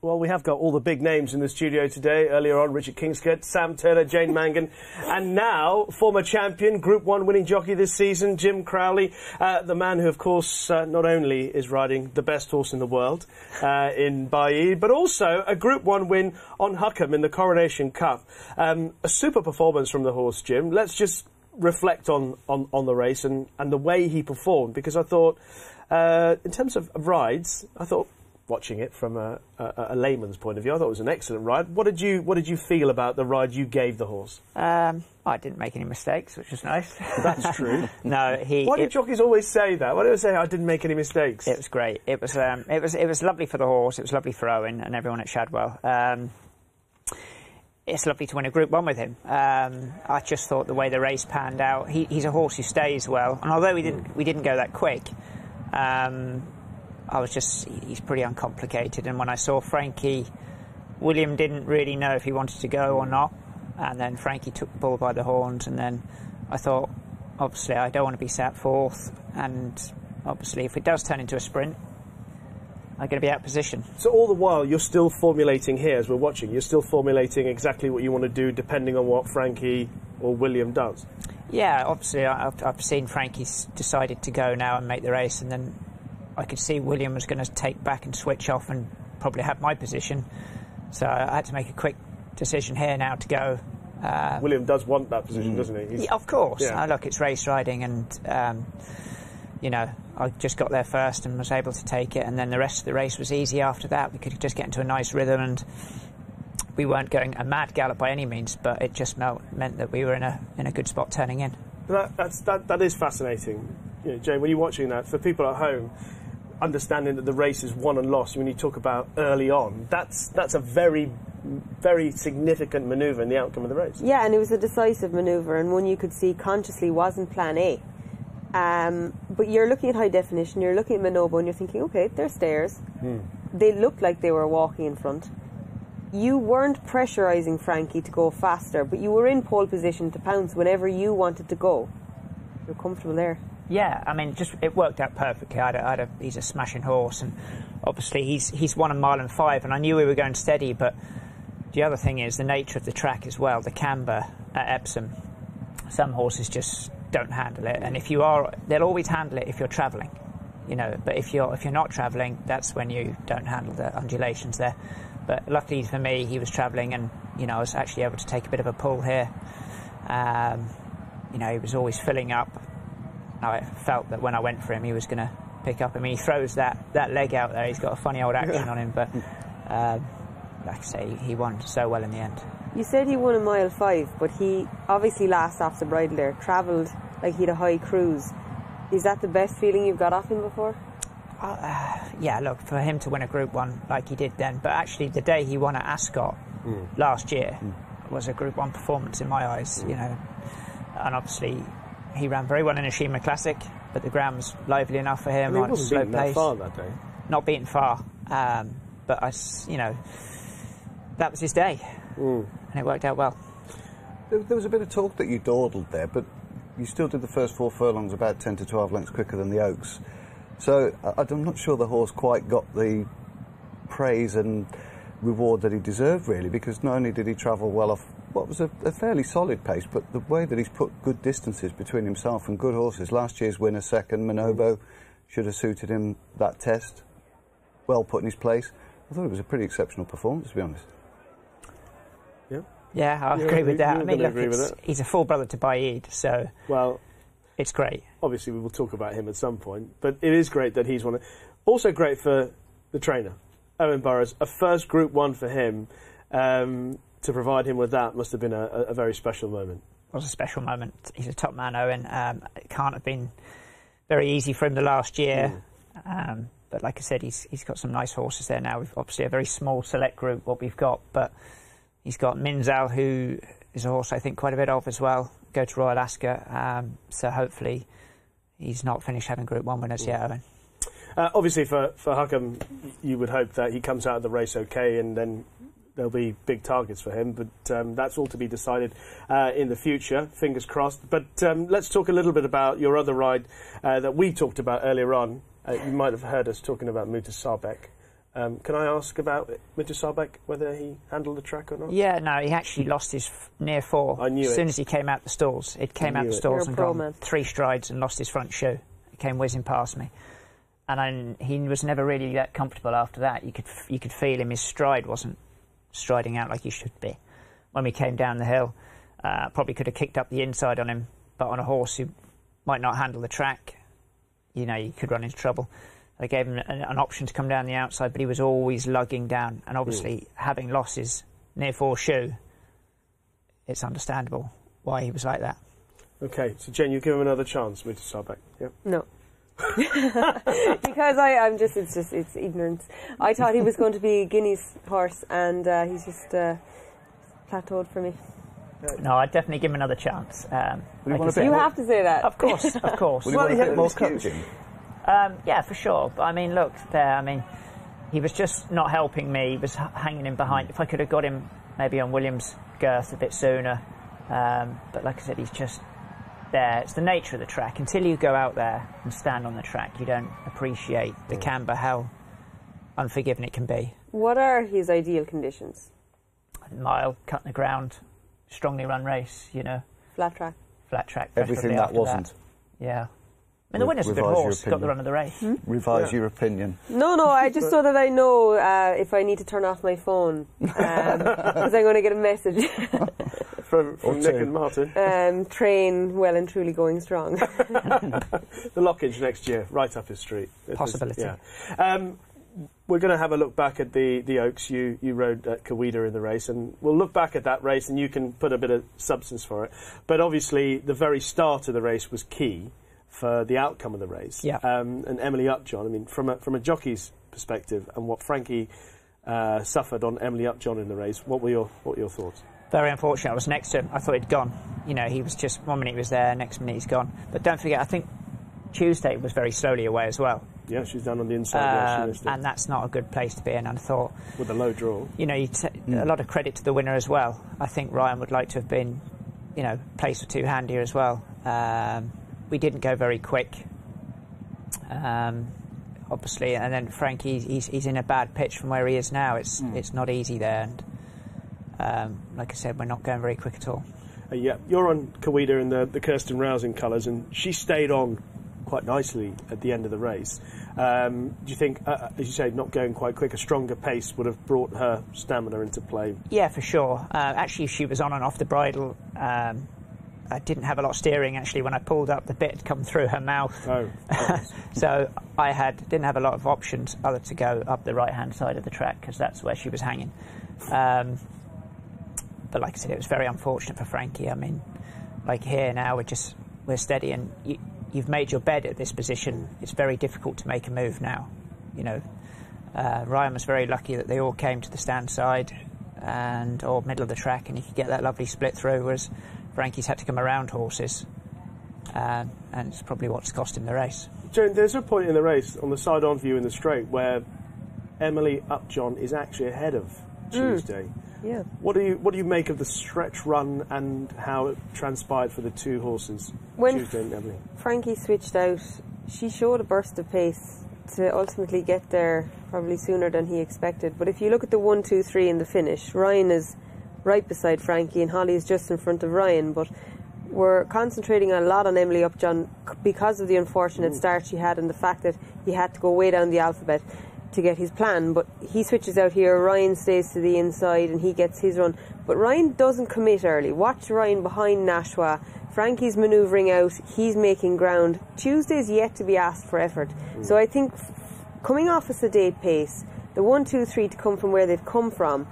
Well, we have got all the big names in the studio today. Earlier on, Richard Kingscote, Sam Turner, Jane Mangan, and now former champion, Group 1 winning jockey this season, Jim Crowley, the man who, of course, not only is riding the best horse in the world in Baaeed, but also a Group 1 win on Huckham in the Coronation Cup. A super performance from the horse, Jim. Let's just reflect on the race and the way he performed, because I thought, in terms of rides, I thought, watching it from a layman's point of view, I thought it was an excellent ride. What did you feel about the ride you gave the horse? I didn't make any mistakes, which was nice. That's true. No, Why do jockeys always say that? Why do they say I didn't make any mistakes? It was great. It was lovely for the horse. It was lovely for Owen and everyone at Shadwell. It's lovely to win a Group 1 with him. I just thought the way the race panned out, he's a horse who stays well, and although we didn't go that quick. He's pretty uncomplicated, and when I saw Frankie, William didn't really know if he wanted to go or not, and then Frankie took the bull by the horns, and then I thought, obviously I don't want to be sat fourth, and obviously if it does turn into a sprint, I'm going to be out of position. So all the while you're still formulating here as we're watching, you're still formulating exactly what you want to do depending on what Frankie or William does? Yeah, obviously I've seen Frankie's decided to go now and make the race, and then I could see William was going to take back and switch off and probably have my position. So I had to make a quick decision here now to go. William does want that position, doesn't he? Yeah, of course. Yeah. Look, it's race riding, and, you know, I just got there first and was able to take it, and then the rest of the race was easy after that. We could just get into a nice rhythm, and we weren't going a mad gallop by any means, but it just meant that we were in a good spot turning in. That is fascinating. You know, Jane, when you're watching that, for people at home, understanding that the race is won and lost, when you talk about early on, that's a very, very significant manoeuvre in the outcome of the race. Yeah, and it was a decisive manoeuvre, and one you could see consciously wasn't plan A. But you're looking at high definition, you're looking at Manobo, and you're thinking, okay, they're stairs. They looked like they were walking in front. You weren't pressurising Frankie to go faster, but you were in pole position to pounce whenever you wanted to go. You're comfortable there. Yeah, I mean, it worked out perfectly. He's a smashing horse, and obviously he's won a 1.5 miles, and I knew we were going steady, but the other thing is the nature of the track as well, the camber at Epsom. Some horses just don't handle it, and they'll always handle it if you're travelling, you know, but if you're not travelling, that's when you don't handle the undulations there. But luckily for me, he was travelling, and, you know, I was actually able to take a bit of a pull here. You know, he was always filling up. I felt that when I went for him, he was going to pick up. I mean, he throws that leg out there. He's got a funny old action on him, but like I say, he won so well in the end. You said he won a 1.5 miles, but he obviously last off the bridle there, travelled like he had a high cruise. Is that the best feeling you've got off him before? Yeah, look, for him to win a Group 1 like he did then, but actually the day he won at Ascot last year was a Group 1 performance in my eyes, you know, and obviously he ran very well in a Shima Classic, but the ground was lively enough for him. I mean, he wasn't beaten that far that day. Not beaten far, but you know, that was his day, and it worked out well. There was a bit of talk that you dawdled there, but you still did the first 4 furlongs about 10 to 12 lengths quicker than the Oaks. So I'm not sure the horse quite got the praise and reward that he deserved, really, because not only did he travel well off what was a fairly solid pace, but the way that he's put good distances between himself and good horses. Last year's winner second, Manobo, should have suited him that test. Well put in his place. I thought it was a pretty exceptional performance, to be honest. Yeah, I agree with that. I mean, look, he's a full brother to Baaeed, so well, it's great. Obviously, we will talk about him at some point, but it is great that he's won it. Also great for the trainer, Owen Burrows. A first Group 1 for him. To provide him with that must have been a very special moment. It was a special moment. He's a top man, Owen. It can't have been very easy for him the last year. But like I said, he's got some nice horses there now. We've obviously a very small select group, what we've got, but he's got Minzal, who is a horse I think quite a bit of as well, go to Royal Ascot. So hopefully he's not finished having Group 1 winners yet, Owen. Obviously for Huckham, you would hope that he comes out of the race okay, and then there'll be big targets for him, but that's all to be decided in the future, fingers crossed. But let's talk a little bit about your other ride that we talked about earlier on. You might have heard us talking about Mutasabek. Can I ask about Mr. Sarbeck, whether he handled the track or not? Yeah, no, he actually lost his near four. I knew as soon it. as he came out the stalls. It came out the stalls and gone 3 strides and lost his front shoe. It came whizzing past me. And he was never really that comfortable after that. You could feel him. His stride wasn't striding out like he should be. When we came down the hill, probably could have kicked up the inside on him, but on a horse who might not handle the track, you know, you could run into trouble. They gave him an option to come down the outside, but he was always lugging down. And obviously, having lost his near 4 shoe, it's understandable why he was like that. OK, so Jen, you give him another chance, Mr. Sarbeck. Yeah. No. Because it's ignorance. I thought he was going to be Guinea's horse, and he's just plateaued for me. No, I'd definitely give him another chance. You have to say that. Of course, of course. Will you want a bit more coaching? Yeah, for sure. But I mean, look, there. I mean, he was just not helping me. He was hanging in behind. If I could have got him maybe on Williams' girth a bit sooner, but like I said, he's just there. It's the nature of the track. Until you go out there and stand on the track, you don't appreciate the camber, how unforgiving it can be. What are his ideal conditions? Mile, cutting the ground, strongly run race. You know, Flat track. flat track. Everything that wasn't. Yeah. I mean, the winner's a good horse. Got the run of the race. Revise your opinion. No, I just so that I know if I need to turn off my phone, because I'm going to get a message. From Nick and Martin. Train well and truly going strong. The Lockinge next year, right up his street. Possibility. Yeah. We're going to have a look back at the Oaks. You rode at Cowida in the race, and we'll look back at that race, and you can put a bit of substance for it. But obviously, the very start of the race was key for the outcome of the race. Yeah. And Emily Upjohn, I mean, from a jockey's perspective, and what Frankie suffered on Emily Upjohn in the race, what were your thoughts? Very unfortunate. I was next to him. I thought he'd gone. You know, he was just 1 minute he was there, next minute he's gone. But don't forget, I think Tuesday was very slowly away as well. Yeah, she's down on the inside. She missed it. And that's not a good place to be in. And I thought, with a low draw, you know, a lot of credit to the winner as well. I think Ryan would like to have been, you know, place or 2 handier as well. We didn't go very quick, obviously, and then Frankie, he's in a bad pitch from where he is now. It's not easy there, and like I said, we're not going very quick at all. Yeah, you're on Cowida in the Kirsten Rousing colours, and she stayed on quite nicely at the end of the race. Do you think, as you say, not going quite quick, a stronger pace would have brought her stamina into play? Yeah, for sure. Actually, she was on and off the bridle. I didn't have a lot of steering, actually. When I pulled up, the bit had come through her mouth. Oh. So I didn't have a lot of options other to go up the right-hand side of the track, because that's where she was hanging. But like I said, it was very unfortunate for Frankie. I mean, like here now, we're steady, and you've made your bed at this position. It's very difficult to make a move now. You know, Ryan was very lucky that they all came to the stand side or middle of the track, and he could get that lovely split through, whereas Frankie's had to come around horses, and it's probably what's cost him the race. Joan, there's a point in the race on the side-on view in the straight where Emily Upjohn is actually ahead of Tuesday. Yeah. What do you make of the stretch run and how it transpired for the 2 horses, Tuesday and Emily? Frankie switched out, she showed a burst of pace to ultimately get there probably sooner than he expected. But if you look at the 1, 2, 3 in the finish, Ryan is right beside Frankie and Holly is just in front of Ryan, but we're concentrating a lot on Emily Upjohn because of the unfortunate start she had and the fact that he had to go way down the alphabet to get his plan. But he switches out here, Ryan stays to the inside and he gets his run, but Ryan doesn't commit early. Watch Ryan behind Nashwa. Frankie's manoeuvring out, he's making ground. Tuesday's yet to be asked for effort. So I think coming off a sedate pace, the 1, 2, 3 to come from where they've come from,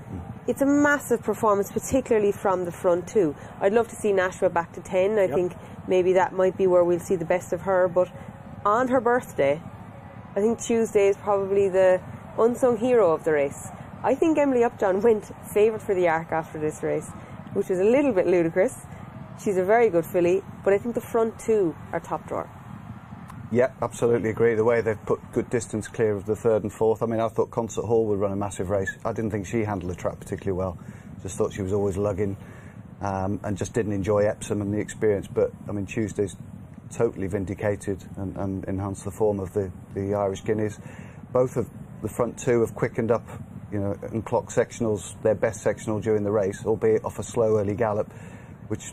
it's a massive performance, particularly from the front too. I'd love to see Nashwa back to 10. I think maybe that might be where we'll see the best of her. But on her birthday, I think Tuesday is probably the unsung hero of the race. I think Emily Upjohn went favourite for the Arc after this race, which is a little bit ludicrous. She's a very good filly, but I think the front 2 are top drawer. Yeah, absolutely agree. The way they've put good distance clear of the 3rd and 4th. I mean, I thought Concert Hall would run a massive race. I didn't think she handled the track particularly well. Just thought she was always lugging and just didn't enjoy Epsom and the experience. But, I mean, Tuesday's totally vindicated and enhanced the form of the Irish Guineas. Both have the front two have quickened up, you know, and clocked sectionals, their best sectional during the race, albeit off a slow early gallop, which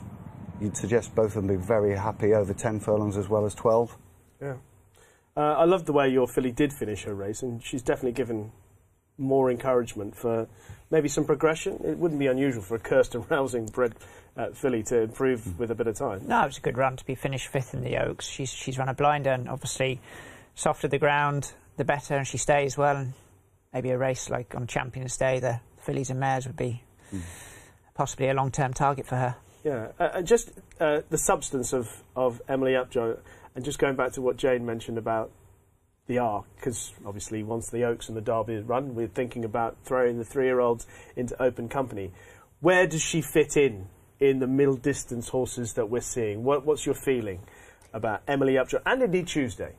you'd suggest both of them be very happy over 10 furlongs as well as 12. Yeah. I love the way your filly did finish her race, and she's definitely given more encouragement for maybe some progression. It wouldn't be unusual for a Kirsten Rousing bred filly to improve with a bit of time. No, it was a good run to be finished 5th in the Oaks. She's run a blinder, and obviously softer the ground, the better, and she stays well. And maybe a race like on Champions Day, the fillies and mares would be possibly a long-term target for her. Yeah, and just the substance of Emily Upjohn, and just going back to what Jane mentioned about the arc, because obviously once the Oaks and the Derby is run, we're thinking about throwing the 3-year-olds into open company. Where does she fit in the middle distance horses that we're seeing? What's your feeling about Emily Upjohn, and indeed Tuesday?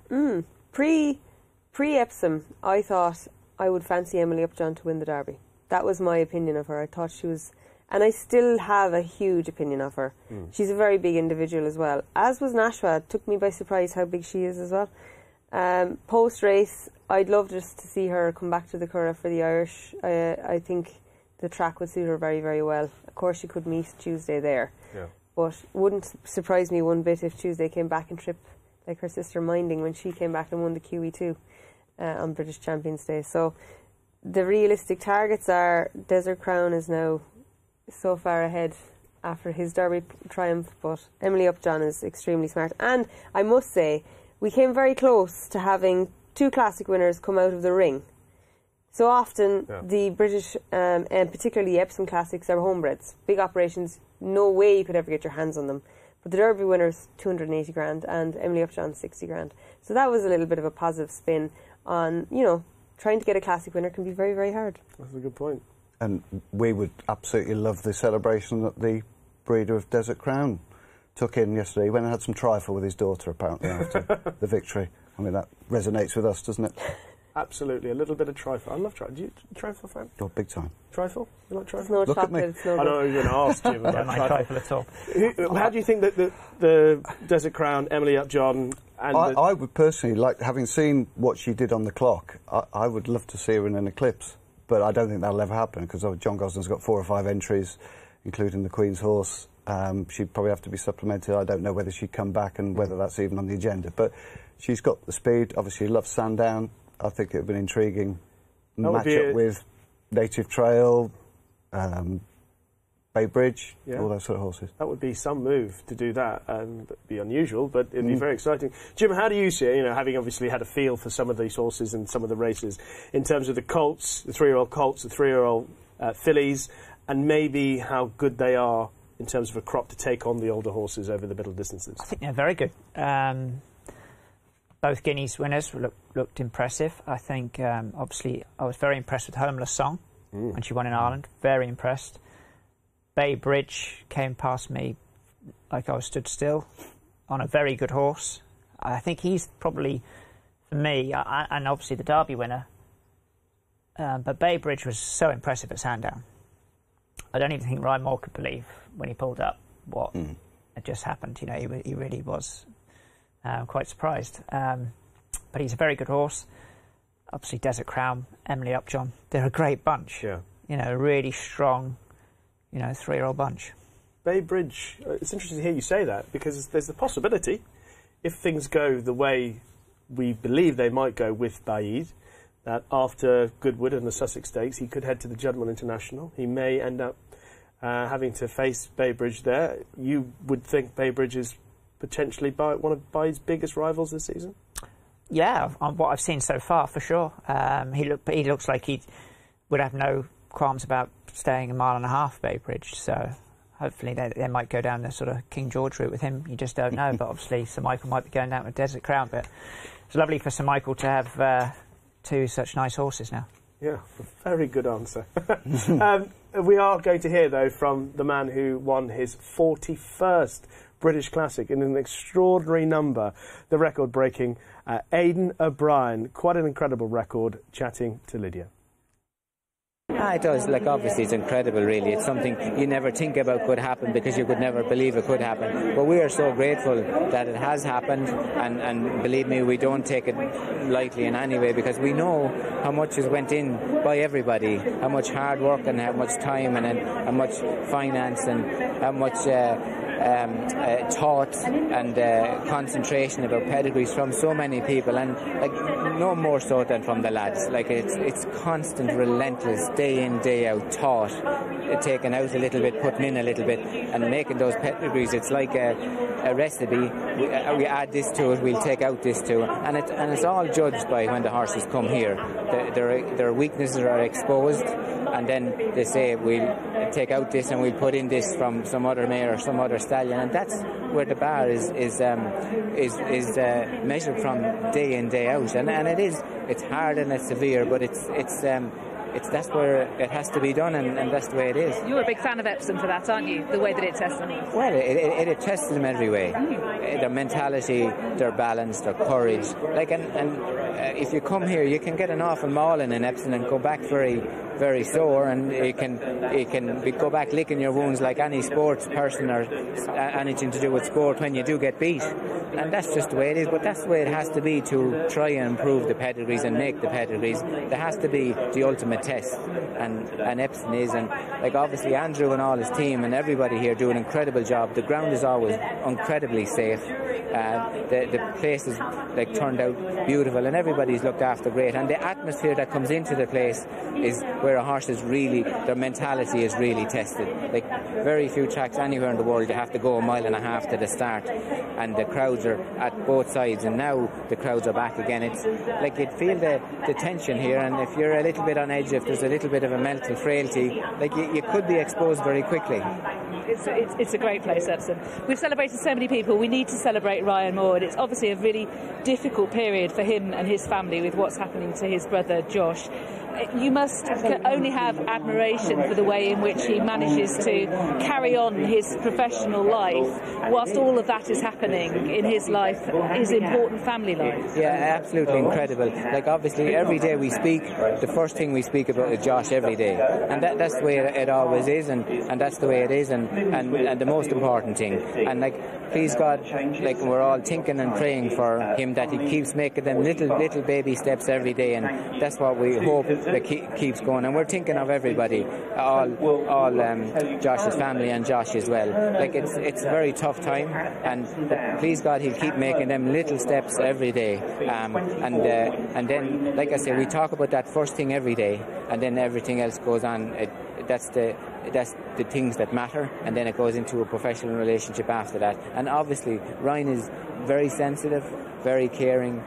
Pre-Epsom, I thought I would fancy Emily Upjohn to win the Derby. That was my opinion of her. I thought she was... And I still have a huge opinion of her. She's a very big individual as well. As was Nashwa. It took me by surprise how big she is as well. Post-race, I'd love just to see her come back to the Curragh for the Irish. I think the track would suit her very, very well. Of course, she could meet Tuesday there. Yeah. But wouldn't surprise me one bit if Tuesday came back and tripped like her sister Minding when she came back and won the QE2 on British Champions Day. So the realistic targets are Desert Crown is now so far ahead after his Derby triumph, but Emily Upjohn is extremely smart. And I must say, we came very close to having 2 classic winners come out of the ring. So often the British and particularly Epsom Classics are homebreds, big operations, no way you could ever get your hands on them. But the Derby winner's 280 grand and Emily Upjohn 60 grand. So that was a little bit of a positive spin on, you know, trying to get a classic winner can be very, very hard. That's a good point. And we would absolutely love the celebration that the breeder of Desert Crown took in yesterday. He went and had some trifle with his daughter, apparently, after the victory. I mean, that resonates with us, doesn't it? Absolutely. A little bit of trifle. I love trifle. Do you trifle fan? Oh, big time. Trifle? You like trifle? It's no Look chocolate, at me. it's no I know you were going to ask Jim about I don't like trifle at all. How do you think that the Desert Crown, Emily Upjohn, and I would personally, like, having seen what she did on the clock, I would love to see her in an eclipse. But I don't think that'll ever happen because John Gosden's got 4 or 5 entries, including the Queen's Horse. She'd probably have to be supplemented. I don't know whether she'd come back and whether that's even on the agenda. But she's got the speed. Obviously, loves Sandown. I think it would be an intriguing matchup with Native Trail, Bay Bridge, all those sort of horses. That would be some move to do that. It'd be unusual, but it'd be very exciting. Jim, how do you see it? You know, having obviously had a feel for some of these horses and some of the races, in terms of the colts, the 3-year-old colts, the 3-year-old fillies, and maybe how good they are in terms of a crop to take on the older horses over the middle distances. I think they're very good. Both Guineas winners looked impressive. I think, obviously, I was very impressed with Homeless Song when she won in Ireland. Very impressed. Bay Bridge came past me like I was stood still on a very good horse. I think he's probably, for me, and obviously the Derby winner, but Bay Bridge was so impressive at Sandown. I don't even think Ryan Moore could believe when he pulled up what had just happened. You know, he really was quite surprised. But he's a very good horse. Obviously Desert Crown, Emily Upjohn, they're a great bunch. Yeah. You know, a really strong, 3-year-old bunch. Bay Bridge, it's interesting to hear you say that, because there's the possibility, if things go the way we believe they might go with Baaeed, that after Goodwood and the Sussex Stakes, he could head to the Juddmonte International. He may end up having to face Bay Bridge there. You would think Bay Bridge is potentially one of Baaeed's biggest rivals this season? Yeah, on what I've seen so far, for sure. He looks like he would have no qualms about staying a mile and a half Bay Bridge, so hopefully they might go down the sort of King George route with him. You just don't know, but obviously Sir Michael might be going down with Desert Crown. But it's lovely for Sir Michael to have 2 such nice horses now. Yeah, very good answer. We are going to hear, though, from the man who won his 41st British Classic in an extraordinary number, the record-breaking Aidan O'Brien. Quite an incredible record, chatting to Lydia. It does. Like, obviously, it's incredible, really. It's something you never think about could happen because you could never believe it could happen. But we are so grateful that it has happened, and believe me, we don't take it lightly in any way, because we know how much has went in by everybody, how much hard work and how much time and how much finance and how much thought and concentration about pedigrees from so many people, and like no more so than from the lads. Like, it's constant, relentless, day in, day out thought, taking out a little bit, putting in a little bit, and making those pedigrees. It's like a recipe. We add this to it, we'll take out this too, and it's all judged by when the horses come here. Their weaknesses are exposed, and then they say we'll take out this and we'll put in this from some other mare or some other stallion, and that's where the bar is measured from day in, day out, and it's hard and it's severe, but that's where it has to be done, and that's the way it is. You're a big fan of Epsom for that, aren't you? The way that it tests them. Well, it tests them every way. Their mentality, their balance, their courage. Like, and if you come here, you can get an awful mauling in Epsom and go back very, very sore, and you can go back licking your wounds like any sports person or anything to do with sport when you do get beat. And that's just the way it is, but that's the way it has to be to try and improve the pedigrees and make the pedigrees. There has to be the ultimate test, and Epsom is, and like, obviously Andrew and all his team and everybody here do an incredible job. The ground is always incredibly safe. The place is like turned out beautiful, and everybody's looked after great, and the atmosphere that comes into the place is where a horse is really, their mentality is really tested. Like, very few tracks anywhere in the world you have to go a mile and a half to the start, and the crowds are at both sides, and now the crowds are back again. It's like you'd feel the tension here, and if you're a little bit on edge, if there's a little bit of a mental frailty, like you could be exposed very quickly. It's a great place, Epsom. We've celebrated so many people. We need to celebrate Ryan Moore, and it's obviously a really difficult period for him and his family with what's happening to his brother Josh. You must only have admiration for the way in which he manages to carry on his professional life whilst all of that is happening in his life, his important family life. Yeah, absolutely incredible. Like, obviously every day we speak, the first thing we speak about is Josh every day, and that's the way it always is, and that's the way it is, and the most important thing. And like, please God, like, we're all thinking and praying for him that he keeps making them little baby steps every day, and that's what we hope that keeps going. And we're thinking of everybody, all Josh's family and Josh as well. Like, it's a very tough time, and please God, he'll keep making them little steps every day. And then, like I say, we talk about that first thing every day, and then everything else goes on. That's the things that matter, and then it goes into a professional relationship after that. And obviously Ryan is very sensitive, very caring,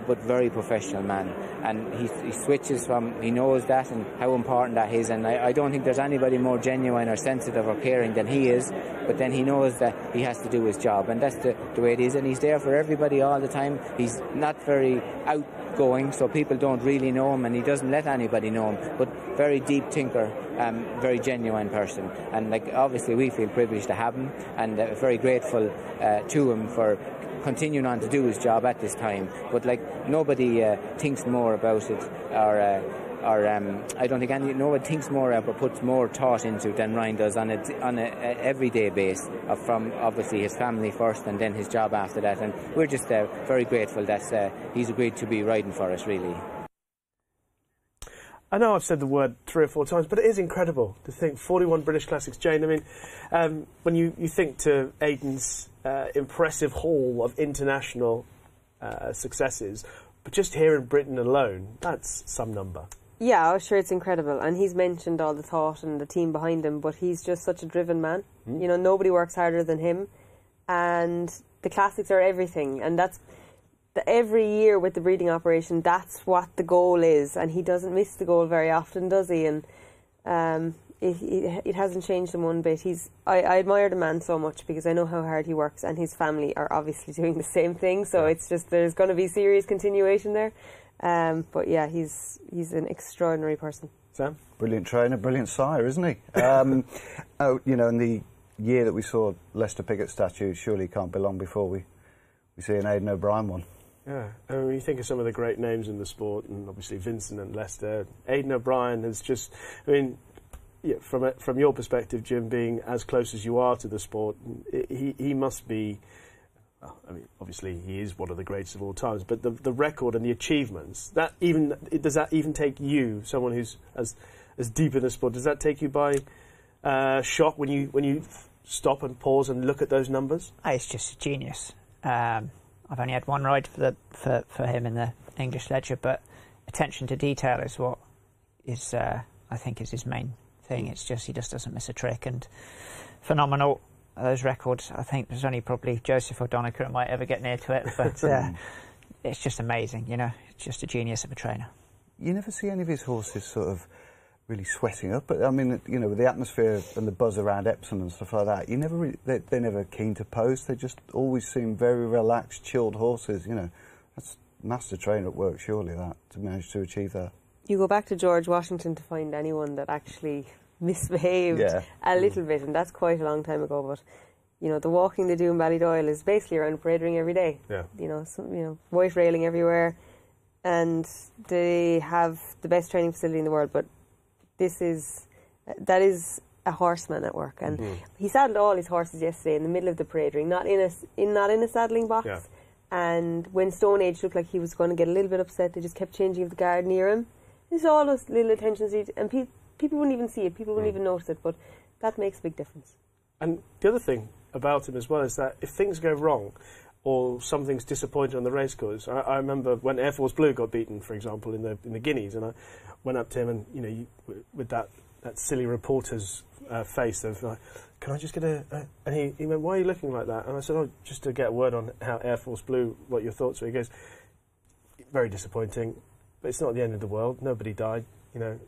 but very professional man, and he switches from, he knows that and how important that is, and I don't think there's anybody more genuine or sensitive or caring than he is, but then he knows that he has to do his job, and that's the way it is, and he's there for everybody all the time. He's not very outgoing, so people don't really know him, and he doesn't let anybody know him, but very deep thinker, very genuine person, and like, obviously we feel privileged to have him, and very grateful to him for continuing on to do his job at this time. But like, nobody thinks more about it, or I don't think nobody thinks more or puts more thought into than Ryan does on a everyday base, from obviously his family first and then his job after that, and we're just very grateful that he's agreed to be riding for us, really. I know I've said the word 3 or 4 times, but it is incredible to think 41 British Classics. Jane, I mean, when you think to Aidan's impressive haul of international successes, but just here in Britain alone, that's some number. Yeah, I'm sure it's incredible, and he's mentioned all the thought and the team behind him, but he's just such a driven man. You know, nobody works harder than him, and the classics are everything, and that's every year with the breeding operation, that's what the goal is, and he doesn't miss the goal very often, does he? And it hasn't changed him one bit. I admire the man so much because I know how hard he works, and his family are obviously doing the same thing, so it's just, there's going to be serious continuation there. But yeah, he's an extraordinary person. Sam? Brilliant trainer, brilliant sire, isn't he? You know, in the year that we saw Lester Piggott's statue, surely it can't be long before we see an Aidan O'Brien one. Yeah, I mean, you think of some of the great names in the sport, and obviously Vincent and Leicester. Aidan O'Brien has just, I mean, yeah, from your perspective, Jim, being as close as you are to the sport, he must be. Well, I mean, obviously he is one of the greatest of all times, but the record and the achievements, does that even take you, someone who's as deep in the sport, does that take you by shock when you stop and pause and look at those numbers? It's just a genius. I've only had one ride for him in the English Ledger, but attention to detail is what is I think is his main thing. It's just he just doesn't miss a trick, and phenomenal. Those records, I think there's only probably Joseph O'Donoghue who might ever get near to it, but it's just amazing, you know. It's just a genius of a trainer. You never see any of his horses sort of really sweating up, but I mean, you know, with the atmosphere and the buzz around Epsom and stuff like that, you never really, they're never keen to post. They just always seem very relaxed, chilled horses. You know, that's master trainer at work, surely, that to manage to achieve that. You go back to George Washington to find anyone that actually misbehaved a little bit, and that's quite a long time ago. But you know, the walking they do in Ballydoyle is basically around a parade ring every day. Yeah. You know, white railing everywhere, and they have the best training facility in the world. But that is a horseman at work, and he saddled all his horses yesterday in the middle of the parade ring, not in a saddling box. Yeah. And when Stone Age looked like he was going to get a little bit upset, they just kept changing of the guard near him. There's all those little attentions, and people wouldn't even see it, people wouldn't even notice it, but that makes a big difference. And the other thing about him as well is that if things go wrong or something's disappointing on the racecourse, I remember when Air Force Blue got beaten, for example, in the Guineas, and I went up to him and, you know, with that silly reporter's face of, can I just get and he went, why are you looking like that? And I said, oh, just to get a word on how Air Force Blue, what your thoughts were. He goes, very disappointing, but it's not the end of the world. Nobody died, you know.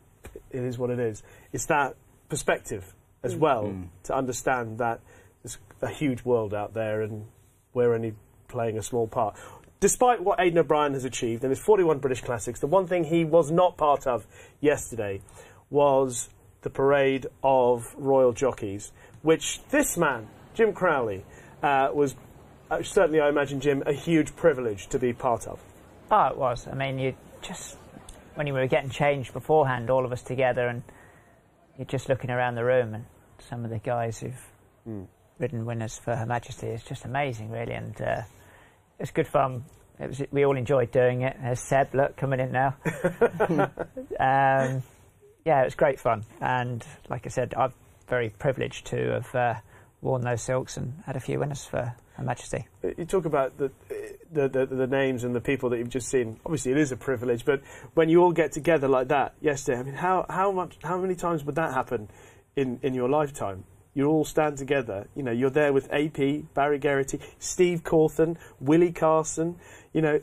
It is what it is. It's that perspective as well to understand that there's a huge world out there and we're only playing a small part. Despite what Aidan O'Brien has achieved in his 41 British Classics, the one thing he was not part of yesterday was the parade of Royal Jockeys, which this man, Jim Crowley, was certainly, I imagine, Jim, a huge privilege to be part of. Oh, it was. I mean, you just... when you were getting changed beforehand, all of us together, and you're just looking around the room, and some of the guys who've ridden winners for Her Majesty, it's just amazing, really, and it's good fun. We all enjoyed doing it. There's Seb, look, coming in now. Yeah, it was great fun, and like I said, I'm very privileged to have worn those silks and had a few winners for Her Majesty. You talk about the names and the people that you've just seen. Obviously, it is a privilege, but when you all get together like that yesterday, I mean, how many times would that happen in your lifetime? You all stand together. You know, you're there with AP, Barry Geraghty, Steve Cawthon, Willie Carson. You know,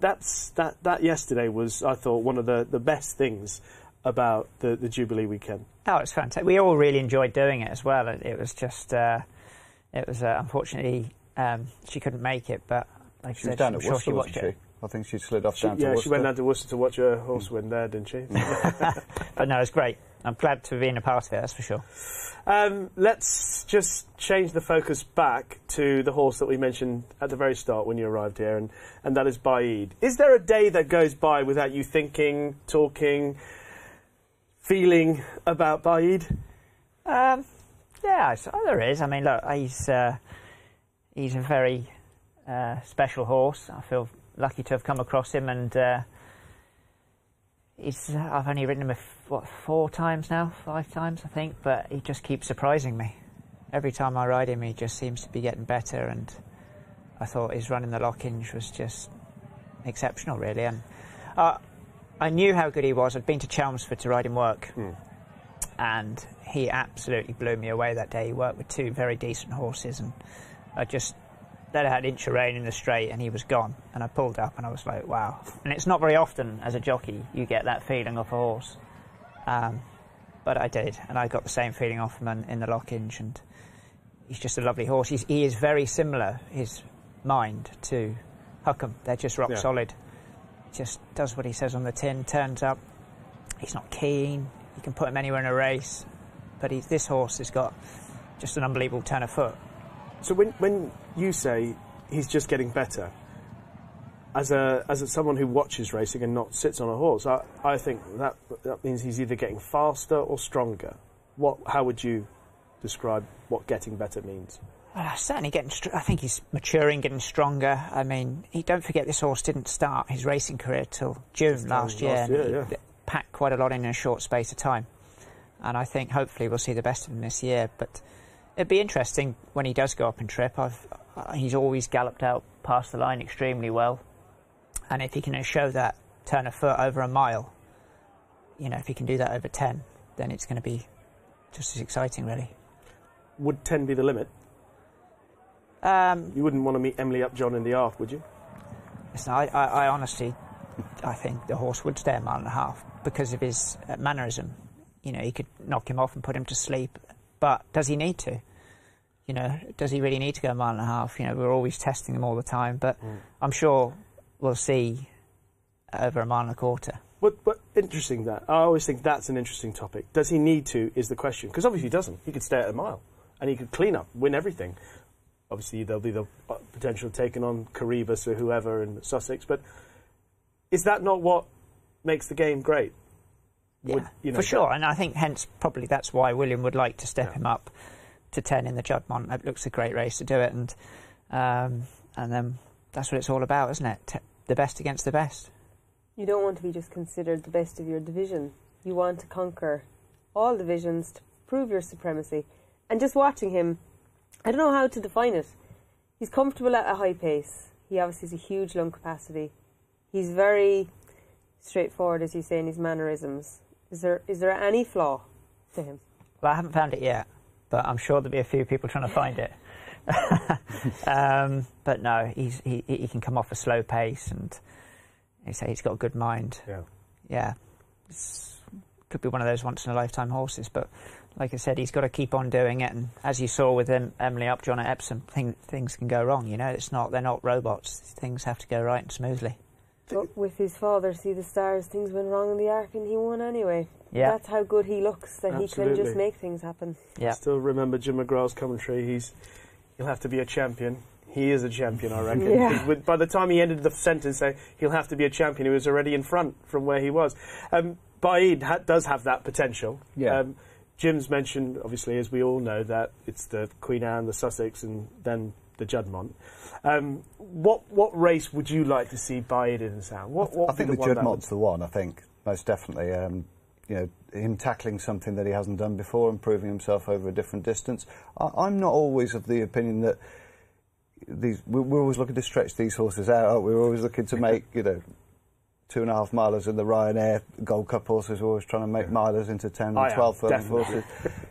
that yesterday was, I thought, one of the best things about the Jubilee weekend. Oh, it's fantastic. We all really enjoyed doing it as well. It was just, unfortunately, she couldn't make it, but like she was down at Worcester, wasn't she? I think she slid off down to Worcester. Yeah, she went down to Worcester to watch her horse win there, didn't she? But no, it's great. I'm glad to be in a part of it, that's for sure. Let's just change the focus back to the horse that we mentioned at the very start when you arrived here, and that is Baaeed. Is there a day that goes by without you thinking, talking, feeling about Baaeed? Yeah, there is. I mean, look, he's a very special horse. I feel lucky to have come across him, and I've only ridden him 4 times now, 5 times I think, but he just keeps surprising me. Every time I ride him, he just seems to be getting better, and I thought his run in the Lockinge was just exceptional, really. And I knew how good he was. I'd been to Chelmsford to ride him work, and he absolutely blew me away that day. He worked with 2 very decent horses, and I just let had an inch of rain in the straight, and he was gone. And I pulled up, and I was like, wow. And it's not very often as a jockey you get that feeling off a horse, but I did, and I got the same feeling off him in the Lockinge. And he's just a lovely horse. He is very similar, his mind, to Huckham. They're just rock solid. Just does what he says on the tin, turns up. He's not keen. You can put him anywhere in a race, but this horse has got just an unbelievable turn of foot. So when you say he's just getting better, someone who watches racing and not sits on a horse, I think that means he's either getting faster or stronger. How would you describe what getting better means? Well, certainly I think he's maturing, getting stronger. I mean, don't forget this horse didn't start his racing career till June last year. He packed quite a lot in a short space of time. And I think hopefully we'll see the best of him this year. But it'd be interesting when he does go up and trip. He's always galloped out past the line extremely well. And if he can show that turn of foot over a mile, if he can do that over 10, then it's going to be just as exciting, really. Would 10 be the limit? You wouldn't want to meet Emily Upjohn in the Ark, would you? Listen, I honestly, I think the horse would stay a mile and a half because of his mannerism. He could knock him off and put him to sleep, but does he need to? Does he really need to go a mile and a half? We're always testing them all the time, but I'm sure we'll see over a mile and a quarter. But interesting that. I always think that's an interesting topic. Does he need to is the question, because obviously he doesn't. He could stay at a mile and he could clean up, win everything. Obviously, there'll be the potential of taking on Caribus or whoever in Sussex, but is that not what makes the game great? Yeah, for sure, and I think hence probably that's why William would like to step him up to 10 in the Juddmonte. It looks a great race to do it, and then that's what it's all about, isn't it? The best against the best. You don't want to be just considered the best of your division. You want to conquer all divisions to prove your supremacy. And just watching him, I don't know how to define it. He's comfortable at a high pace. He obviously has a huge lung capacity. He's very straightforward, as you say, in his mannerisms. Is there any flaw to him? Well, I haven't found it yet, but I'm sure there'll be a few people trying to find it. But no, he can come off a slow pace, and he's got a good mind. Yeah. Could be one of those once-in-a-lifetime horses, but like I said, he's got to keep on doing it, and as you saw with Emily Upjohn at Epsom, things can go wrong, they're not robots. Things have to go right and smoothly. But with his father, See the Stars, things went wrong in the Ark and he won anyway. Yeah. That's how good he looks, that Absolutely. He can just make things happen. Yeah. I still remember Jim McGrath's commentary. He'll have to be a champion. He is a champion, I reckon. Yeah. By the time he ended the sentence saying he'll have to be a champion, he was already in front from where he was. Baaeed does have that potential. Yeah. Jim's mentioned, obviously, as we all know, that it's the Queen Anne, the Sussex, and then the Juddmonte. What race would you like to see Baaeed in, Sam? I think the Juddmonte's the one, I think, most definitely. Him tackling something that he hasn't done before and proving himself over a different distance. I'm not always of the opinion that we're always looking to stretch these horses out. We're always looking to make, 2.5 milers in the Ryanair Gold Cup horses. We're always trying to make milers into 10 and 12 furlong horses.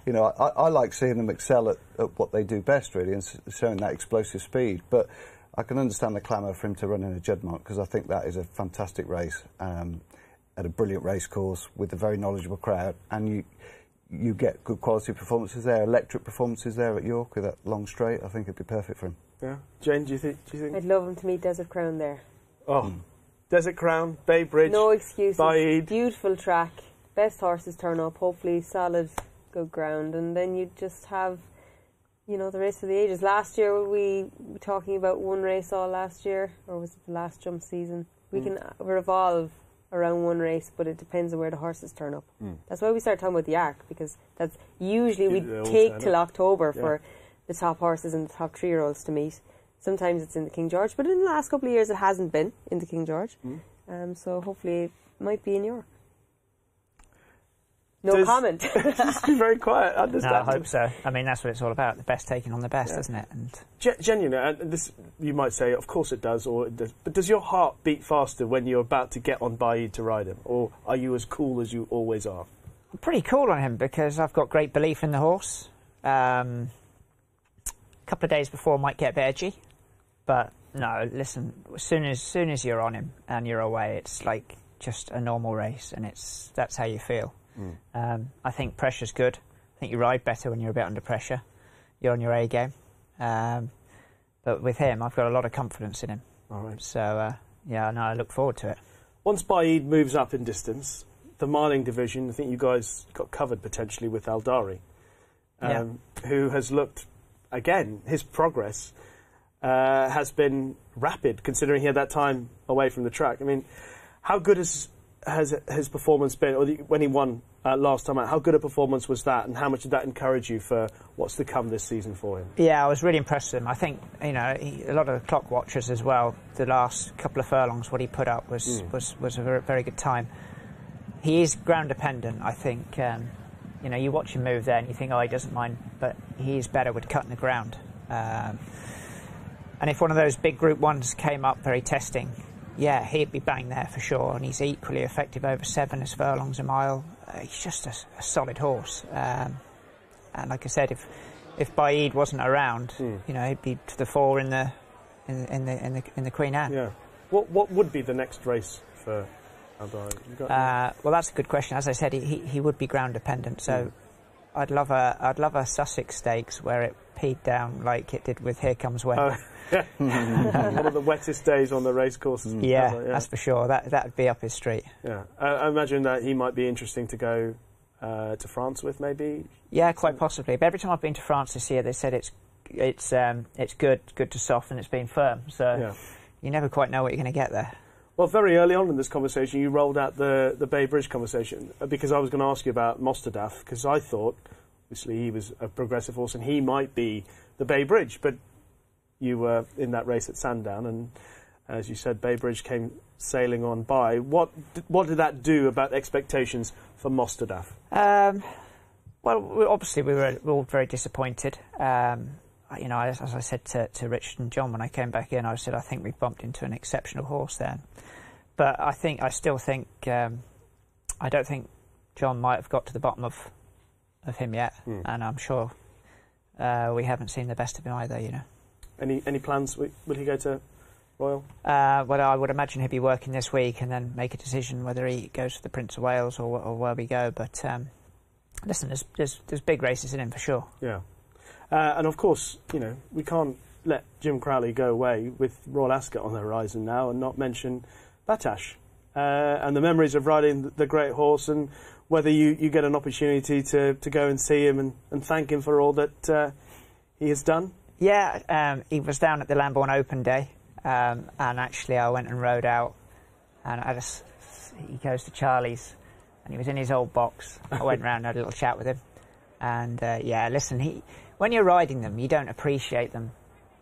I like seeing them excel at what they do best, really, and showing that explosive speed. But I can understand the clamour for him to run in a Juddmonte, because I think that is a fantastic race at a brilliant race course with a very knowledgeable crowd, and you get good quality performances there, electric performances there at York with that long straight. I think it'd be perfect for him. Yeah, Jane, do you think? I'd love him to meet Desert Crown there. Oh, Desert Crown, Bay Bridge, no excuses. Baaeed. Beautiful track, best horses turn up. Hopefully, solid, good ground, and then you just have, the race of the ages. Last year we were talking about one race all last year, or was it the last jump season? We can revolve around one race, but it depends on where the horses turn up. That's why we start talking about the Ark, because that's usually we take till October for the top horses and the top 3-year-olds to meet. Sometimes it's in the King George, but in the last couple of years it hasn't been in the King George. So hopefully it might be in York. No comment. Just be very quiet. Understand. No, I hope so. I mean, that's what it's all about. The best taking on the best, isn't it? And genuinely, and this you might say, of course it does, or it does. But does your heart beat faster when you're about to get on Baaeed to ride him, or are you as cool as you always are? I'm pretty cool on him because I've got great belief in the horse. A couple of days before might get a bit edgy, but no. Listen, as soon as you're on him and you're away, it's like just a normal race, and that's how you feel. I think pressure's good. I think you ride better when you're a bit under pressure. You're on your A game. But with him, I've got a lot of confidence in him. All right. So, I look forward to it. Once Baaeed moves up in distance, the miling division, I think you guys got covered potentially with Aldari, who has looked, again, his progress. has been rapid, considering he had that time away from the track. I mean, how good has his performance been, or when he won last time out, how good a performance was that, and how much did that encourage you for what's to come this season for him? Yeah, I was really impressed with him. I think, you know, a lot of the clock watchers as well, the last couple of furlongs, what he put up was a very, very good time. He is ground dependent, I think. You know, you watch him move there and you think, oh, he doesn't mind, but he is better with cutting the ground. And if one of those big Group 1s came up very testing, yeah, he'd be bang there for sure, and he's equally effective over 7 as furlongs a mile. He's just a solid horse. And like I said, if Baaeed wasn't around, you know, he'd be to the fore in the Queen Anne. Yeah. What would be the next race for O'Brien? Well, that's a good question. As I said, he would be ground dependent. So I'd love a Sussex Stakes where it peed down like it did with Here Comes When. Oh. One of the wettest days on the racecourses. Yeah, that's for sure. That'd be up his street. Yeah, I imagine that he might be interesting to go to France with, maybe. Yeah, quite possibly. But every time I've been to France this year, they said it's good to soft, and it's been firm. So you never quite know what you're going to get there. Well, very early on in this conversation, you rolled out the Bay Bridge conversation, because I was going to ask you about Mostadaf, because I thought, obviously, he was a progressive horse and he might be the Bay Bridge, but you were in that race at Sandown, and as you said, Bay Bridge came sailing on by. What did that do about expectations for Mostadaf? Well, obviously we were all very disappointed. You know, as I said to Richard and John when I came back in, I said I think we bumped into an exceptional horse there. But I still think I don't think John might have got to the bottom of him yet, and I'm sure we haven't seen the best of him either. You know. Any plans? Will he go to Royal? Well, I would imagine he'll be working this week and then make a decision whether he goes to the Prince of Wales or where we go. But listen, there's big races in him for sure. Yeah, and of course, you know, we can't let Jim Crowley go away with Royal Ascot on the horizon now and not mention Battaash and the memories of riding the great horse, and whether you get an opportunity to go and see him and thank him for all that he has done. Yeah, he was down at the Lambourne Open Day, and actually I went and rode out, and he goes to Charlie's, and he was in his old box. I went round and had a little chat with him, and yeah, listen, when you're riding them, you don't appreciate them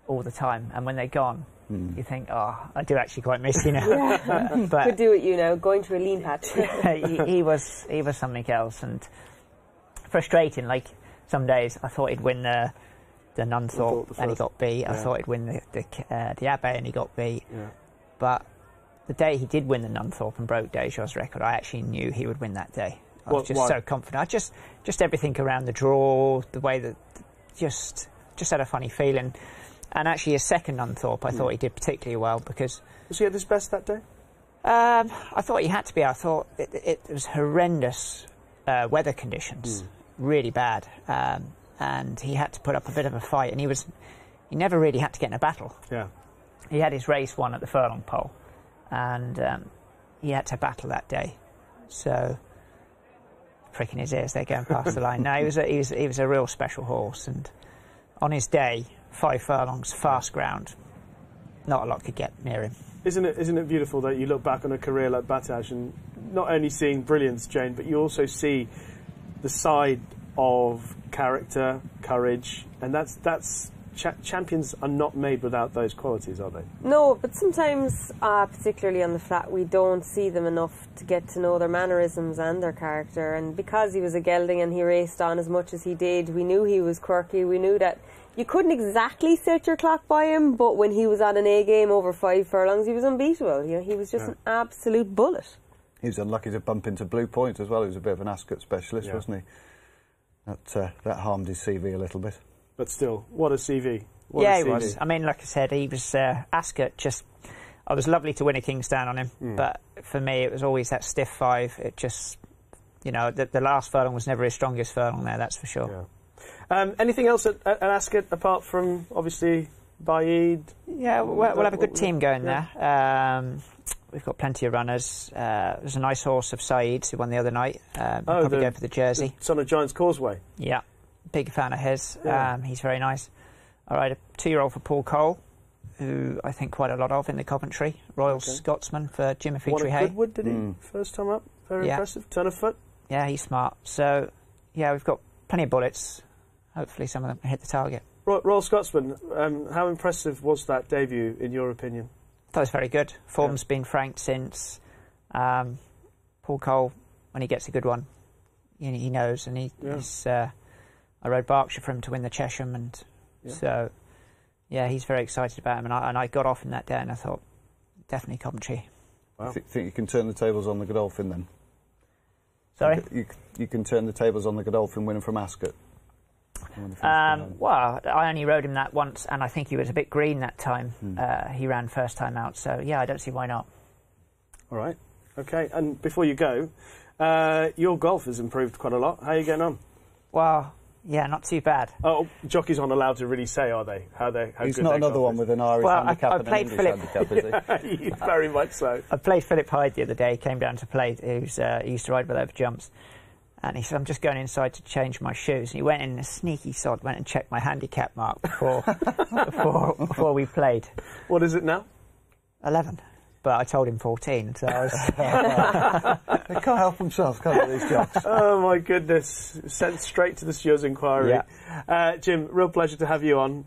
all the time, and when they're gone, you think, oh, I do actually quite miss you now. Yeah. But could do it, you know, going to a lean patch. he was something else, and frustrating. Like some days, I thought he'd win the Nunthorpe and he got beat. I thought he'd win the Abbaye and he got beat. Yeah. But the day he did win the Nunthorpe and broke Deja's record, I actually knew he would win that day. I was just so confident. I just everything around the draw, the way that just had a funny feeling. And actually, his second Nunthorpe, I thought he did particularly well because. Was he at his best that day? I thought he had to be. I thought it was horrendous weather conditions, really bad. And he had to put up a bit of a fight, and he never really had to get in a battle. Yeah. He had his race won at the furlong pole, and he had to battle that day. So, pricking his ears, they're going past the line. No, he was a real special horse, and on his day, 5 furlongs, fast ground, not a lot could get near him. Isn't it beautiful that you look back on a career like Battaash and not only seeing brilliance, Jane, but you also see the side of character, courage, and that's champions are not made without those qualities, are they? No, but sometimes, particularly on the flat, we don't see them enough to get to know their mannerisms and their character. And because he was a gelding and he raced on as much as he did, we knew he was quirky. We knew that you couldn't exactly set your clock by him, but when he was on an A game over 5 furlongs, he was unbeatable. You know, he was just an absolute bullet. He was unlucky to bump into Blue Point as well. He was a bit of an Ascot specialist, wasn't he? That harmed his CV a little bit. But still, what a CV. He was. I mean, like I said, he was Ascot. I was lovely to win a King's Down on him, but for me, it was always that stiff 5. It just, you know, the last furlong was never his strongest furlong there, that's for sure. Yeah. Anything else at Ascot apart from, obviously, Baaeed? Yeah, we'll have a good team going there. We've got plenty of runners. There's a nice horse of Saeed's who won the other night. Probably go for the Jersey. The son of Giant's Causeway. Yeah, big fan of his. He's very nice. All right, a 2-year-old for Paul Cole. who I think quite a lot of in the Coventry, Royal Scotsman for Jimmy Won Hay. at Goodwood, did he? First time up, very impressive. Turn of foot. Yeah, he's smart. So, yeah, we've got plenty of bullets. Hopefully some of them hit the target. Royal Scotsman, how impressive was that debut, in your opinion? I thought it was very good. Form's been franked since. Paul Cole, when he gets a good one, he knows, and he's... I rode Berkshire for him to win the Chesham, and so, yeah, he's very excited about him. And I got off in that day, and I thought, definitely Coventry. Wow. Think you can turn the tables on the Godolphin then? Sorry? You can turn the tables on the Godolphin winning from Ascot? Well, I only rode him that once, and I think he was a bit green that time. He ran first time out, so, yeah, I don't see why not. All right. OK, and before you go, your golf has improved quite a lot. How are you getting on? Well... yeah, not too bad. Oh, jockeys aren't allowed to really say, are they? How He's not another one with an Irish handicap and an English handicap, is he? Very much so. I played Philip Hyde the other day. He came down to play. He used to ride with over jumps. And he said, I'm just going inside to change my shoes. And he went in, a sneaky sod, went and checked my handicap mark before we played. What is it now? 11. But I told him 14, so I was... They can't help themselves, can they, these jocks? Oh, my goodness. Sent straight to the stewards' inquiry. Yeah. Jim, real pleasure to have you on.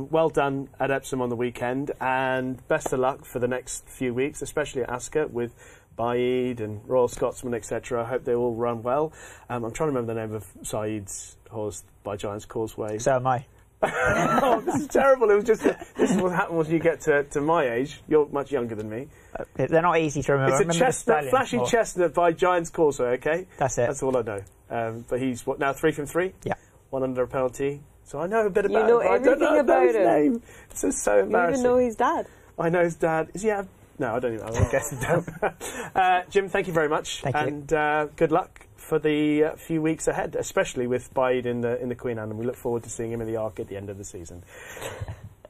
Well done at Epsom on the weekend, and best of luck for the next few weeks, especially at Ascot with Baaeed and Royal Scotsman, etc. I hope they all run well. I'm trying to remember the name of Saeed's horse by Giant's Causeway. So am I. Oh, this is terrible. It was just this is what happens when you get to my age. You're much younger than me. They're not easy to remember. It's a chestnut, flashy chestnut by Giant's Causeway. Okay, that's it. That's all I know. But he's what now? 3 from 3. Yeah, 1 under a penalty. So I know a bit about him. You know everything about his name. It's just so embarrassing. You even know his dad. I know his dad. Is he? No, I don't even. I guess he don't. Jim, thank you very much. Thank you. And good luck for the few weeks ahead, especially with Baaeed in the Queen Anne, and we look forward to seeing him in the Arc at the end of the season.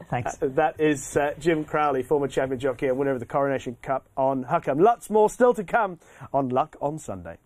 Thanks. That is Jim Crowley, former champion jockey and winner of the Coronation Cup on Huckham. Lots more still to come on Luck on Sunday.